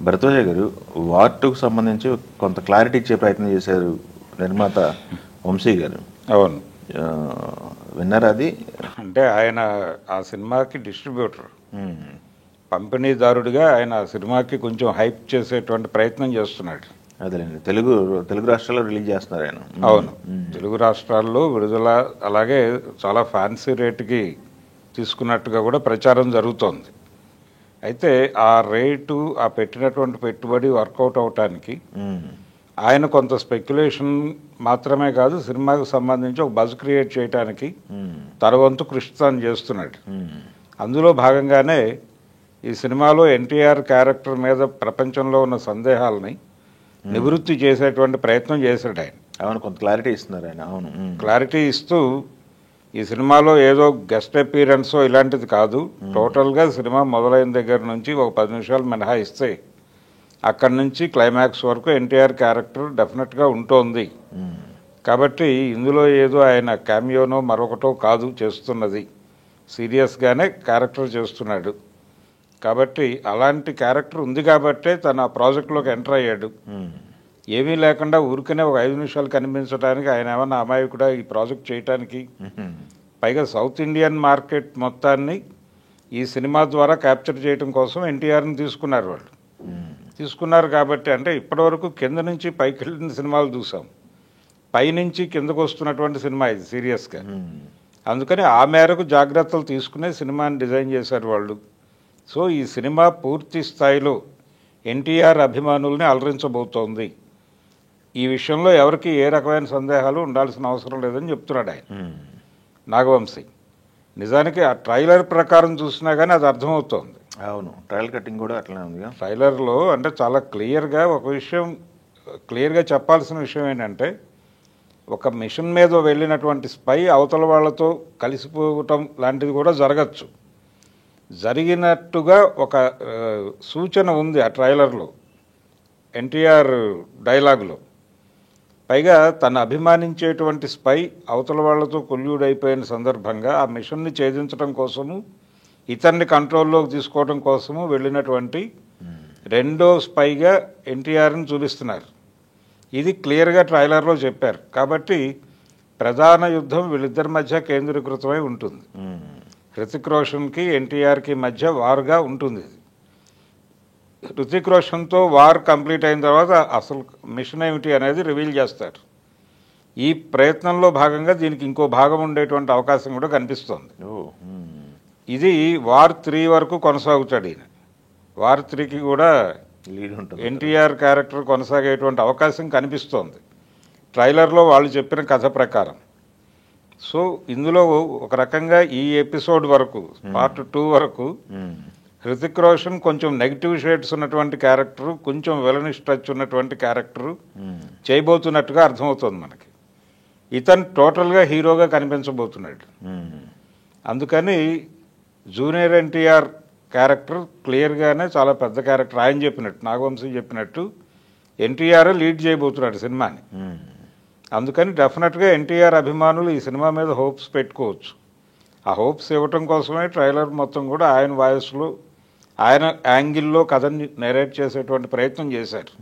భరద్వాజ గారు వార్ 2కు సంబంధించి కొంత క్లారిటీ ఇచ్చే ప్రయత్నం చేశారు నిర్మాత వంశీ గారు. అవును. ఆ, విన్నారా అది? అంటే ఆయన ఆ సినిమాకి డిస్ట్రిబ్యూటర్, పంపిణీదారుడిగా ఆయన ఆ సినిమాకి కొంచెం హైప్ చేసేటువంటి ప్రయత్నం చేస్తున్నాడు. అదేలేండి, తెలుగు తెలుగు రాష్ట్రాల్లో రిలీజ్ చేస్తున్నారు ఆయన. అవును, తెలుగు రాష్ట్రాల్లో విడుదల, అలాగే చాలా ఫ్యాన్సీ రేటుకి తీసుకున్నట్టుగా కూడా ప్రచారం జరుగుతోంది. అయితే ఆ రేటు, ఆ పెట్టినటువంటి పెట్టుబడి వర్కౌట్ అవటానికి ఆయన కొంత స్పెక్యులేషన్ మాత్రమే కాదు, సినిమాకు సంబంధించి ఒక బజ్ క్రియేట్ చేయడానికి తన వంతు కృషి తాను చేస్తున్నాడు. అందులో భాగంగానే ఈ సినిమాలో ఎన్టీఆర్ క్యారెక్టర్ మీద ప్రపంచంలో ఉన్న సందేహాలని నివృత్తి చేసేటువంటి ప్రయత్నం చేశాడు ఆయన. అవును, కొంత క్లారిటీ ఇస్తున్నారు ఆయన. అవును, క్లారిటీ ఇస్తూ ఈ సినిమాలో ఏదో గెస్ట్ అపీరెన్సో ఇలాంటిది కాదు, టోటల్గా సినిమా మొదలైన దగ్గర నుంచి ఒక 10 నిమిషాలు మినహాయిస్తే అక్కడి నుంచి క్లైమాక్స్ వరకు ఎన్టీఆర్ క్యారెక్టర్ డెఫినెట్గా ఉంటోంది. కాబట్టి ఇందులో ఏదో ఆయన క్యామియోనో మరొకటో కాదు చేస్తున్నది, సీరియస్గానే క్యారెక్టర్ చేస్తున్నాడు. కాబట్టి అలాంటి క్యారెక్టర్ ఉంది కాబట్టే తన ప్రాజెక్ట్లోకి ఎంటర్ అయ్యాడు. ఏమీ లేకుండా ఊరికనే ఒక 5 నిమిషాలు కనిపించడానికి ఆయన ఏమన్నా అమాయకుడా ఈ ప్రాజెక్ట్ చేయటానికి? పైగా సౌత్ ఇండియన్ మార్కెట్ మొత్తాన్ని ఈ సినిమా ద్వారా క్యాప్చర్ చేయడం కోసం ఎన్టీఆర్ని తీసుకున్నారు వాళ్ళు. తీసుకున్నారు కాబట్టి, అంటే ఇప్పటివరకు కింద నుంచి పైకి వెళ్ళిన సినిమాలు చూసాం, పైనుంచి కిందకు వస్తున్నటువంటి సినిమా ఇది సీరియస్గా. అందుకని ఆ మేరకు జాగ్రత్తలు తీసుకునే సినిమాని డిజైన్ చేశారు వాళ్ళు. సో ఈ సినిమా పూర్తి స్థాయిలో ఎన్టీఆర్ అభిమానుల్ని అలరించబోతోంది. ఈ విషయంలో ఎవరికి ఏ రకమైన సందేహాలు ఉండాల్సిన అవసరం లేదని చెప్తున్నాడు ఆయన, నాగవంశీ. నిజానికి ఆ ట్రైలర్ ప్రకారం చూసినా కానీ అది అర్థమవుతోంది. అవును, ట్రయల్ కటింగ్ కూడా అట్లనే ఉంది. ట్రైలర్లో అంటే చాలా క్లియర్గా ఒక విషయం క్లియర్గా చెప్పాల్సిన విషయం ఏంటంటే, ఒక మిషన్ మీద వెళ్ళినటువంటి స్పై అవతల వాళ్ళతో కలిసిపోవటం లాంటిది కూడా జరగచ్చు. జరిగినట్టుగా ఒక సూచన ఉంది ఆ ట్రైలర్లో, ఎన్టీఆర్ డైలాగులో. పైగా తను అభిమానించేటువంటి స్పై అవతల వాళ్లతో కొల్యూడైపోయిన సందర్భంగా ఆ మిషన్ని ఛేదించడం కోసము, ఇతన్ని కంట్రోల్లోకి తీసుకోవడం కోసము వెళ్ళినటువంటి రెండో స్పైగా ఎన్టీఆర్ని చూపిస్తున్నారు. ఇది క్లియర్గా ట్రైలర్లో చెప్పారు. కాబట్టి ప్రధాన యుద్ధం వీళ్ళిద్దరి మధ్య కేంద్రీకృతమై ఉంటుంది. హృతిక్ రోషన్కి ఎన్టీఆర్కి మధ్య వార్గా ఉంటుంది. హృతిక్ రోషన్తో వార్ కంప్లీట్ అయిన తర్వాత అసలు మిషన్ ఏమిటి అనేది రివీల్ చేస్తారు. ఈ ప్రయత్నంలో భాగంగా దీనికి ఇంకో భాగం ఉండేటువంటి అవకాశం కూడా కనిపిస్తోంది. ఇది వార్ 3 వరకు కొనసాగుతాడు ఈయన. వార్ 3కి కూడా లీడ్ ఉంటుంది, ఎన్టీఆర్ క్యారెక్టర్ కొనసాగేటువంటి అవకాశం కనిపిస్తోంది ట్రైలర్లో వాళ్ళు చెప్పిన కథ ప్రకారం. సో ఇందులో ఒక రకంగా ఈ ఎపిసోడ్ వరకు, పార్ట్ 2 వరకు హృతిక్ రోషన్ కొంచెం నెగిటివ్ షేడ్స్ ఉన్నటువంటి క్యారెక్టరు, కొంచెం విలనిష్ టచ్ ఉన్నటువంటి క్యారెక్టరు చేయబోతున్నట్టుగా అర్థమవుతుంది మనకి. ఇతను టోటల్గా హీరోగా కనిపించబోతున్నాడు. అందుకని జూనియర్ ఎన్టీఆర్ క్యారెక్టర్ క్లియర్గానే చాలా పెద్ద క్యారెక్టర్. ఆయన చెప్పినట్టు, నాగవంశీ చెప్పినట్టు ఎన్టీఆర్ లీడ్ చేయబోతున్నాడు సినిమాని. అందుకని డెఫినెట్గా ఎన్టీఆర్ అభిమానులు ఈ సినిమా మీద హోప్స్ పెట్టుకోవచ్చు. ఆ హోప్స్ ఇవ్వటం కోసమే ట్రైలర్ మొత్తం కూడా ఆయన వాయిస్లో, ఆయన యాంగిల్లో కథని నెరేట్ చేసేటువంటి ప్రయత్నం చేశారు.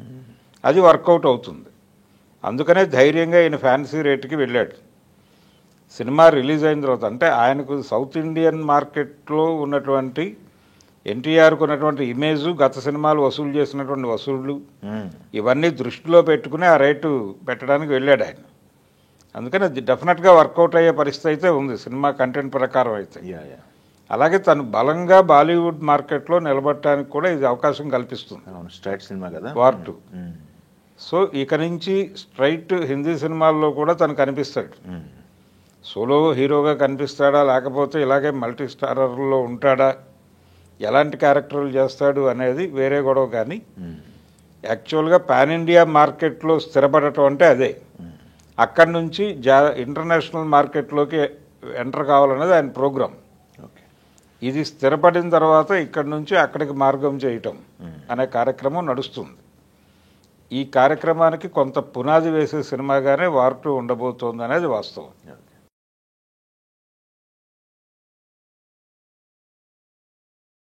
అది వర్కౌట్ అవుతుంది. అందుకనే ధైర్యంగా ఈయన ఫ్యాన్సీ రేటుకి వెళ్ళాడు. సినిమా రిలీజ్ అయిన తర్వాత, అంటే ఆయనకు సౌత్ ఇండియన్ మార్కెట్లో ఉన్నటువంటి ఎన్టీఆర్కు ఉన్నటువంటి ఇమేజు, గత సినిమాలు వసూలు చేసినటువంటి వసూళ్లు, ఇవన్నీ దృష్టిలో పెట్టుకుని ఆ రేటు పెట్టడానికి వెళ్ళాడు ఆయన. అందుకని అది డెఫినెట్గా వర్కౌట్ అయ్యే పరిస్థితి అయితే ఉంది సినిమా కంటెంట్ ప్రకారం అయితే. అలాగే తను బలంగా బాలీవుడ్ మార్కెట్లో నిలబడటానికి కూడా ఇది అవకాశం కల్పిస్తుంది. స్ట్రైట్ సినిమా కదా వార్ 2. సో ఇక నుంచి స్ట్రైట్ హిందీ సినిమాల్లో కూడా తను కనిపిస్తాడు. సోలో హీరోగా కనిపిస్తాడా, లేకపోతే ఇలాగే మల్టీ స్టారర్లో ఉంటాడా, ఎలాంటి క్యారెక్టర్లు చేస్తాడు అనేది వేరే గొడవ. కానీ యాక్చువల్గా పాన్ ఇండియా మార్కెట్లో స్థిరపడటం అంటే అదే. అక్కడి నుంచి ఇంటర్నేషనల్ మార్కెట్లోకి ఎంటర్ కావాలనేది ఆయన ప్రోగ్రాం. ఇది స్థిరపడిన తర్వాత ఇక్కడి నుంచి అక్కడికి మార్గం చేయటం అనే కార్యక్రమం నడుస్తుంది. ఈ కార్యక్రమానికి కొంత పునాది వేసే సినిమాగానే వార్ 2 ఉండబోతోంది అనేది వాస్తవం.